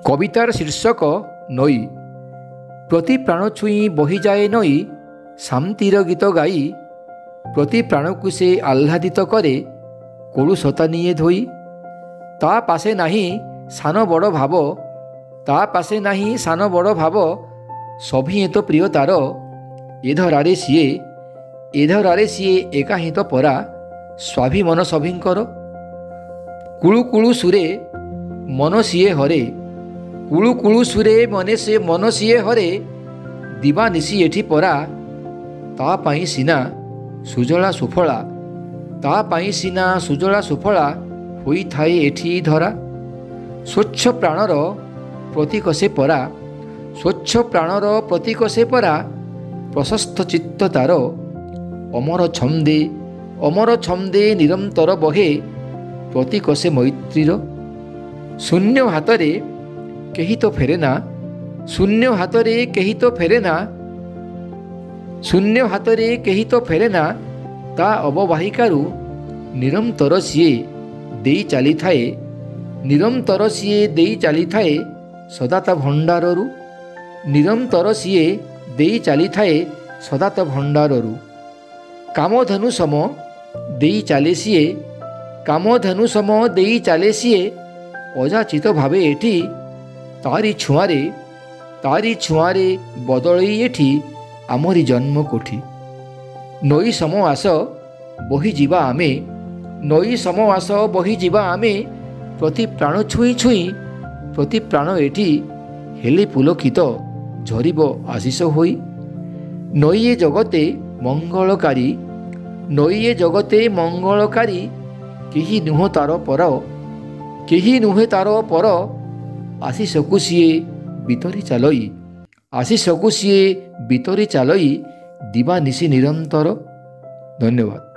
कवितार शीर्षक नई। प्रति प्राण छुई बही जाए नई, शांतिर गीत गाई। प्रति प्राण को से आह्लादित करे, कलुषता निये धोई। ता पासे नाही सान बड़ भाव, ता पासे नाही सान बड़ भाव। सभी तो प्रिय तार, एधरारे सीए एका ही तो परा। स्वाभिमन सभींकर, कुळु कुळु सुरे मन सीए हरे। कुळु कुळु सुरे मन सीए हरे। दिवानिशी एठी परा, ता पाई सिना सुजला सुफला। ता पाई सिना सुजला सुफला, होई थाए एठी धरा। स्वच्छ प्राणर प्रतीक से परा, स्वच्छ प्राणर प्रतीक से परा। प्रशस्त चित्त तार, अमर छंदे निरंतर बहे। प्रतीक से मैत्रीर, शून्य हातरे केही तो फेरेना। शून्य हातरे केही तो फेरेना, शून्य हातरे केही तो फेरेना। ता अववाहिकारु निरंतर सीए देई चली थाए। निरंतर सीए देई चली थाए सदा ता भंडाररु। निरंतर सीए देई चली थाए सदा ता भंडाररु। कामधनु सम देई चाले सीए, कामधनु सम देई चाले सीए। अजाचित भावे एठी तारी छुआरे बदलई एठी आमरी जन्म कोठी। नई सम आस बही जीवा आमे, नई सम आस बही जीवा आमे। प्रति प्राण छुई छुई, प्रति प्राण एठी हेले पुलकित झरिब आशीष होई। नईए जगते मंगलकारी, नईए जगते मंगलकारी। केही नुह तार पर, केही नुहे तार पर। आशीषकु सीए बितरी चालई, आशीषकु सीए बितरी चालई। दिवानिशी निरंतर। धन्यवाद।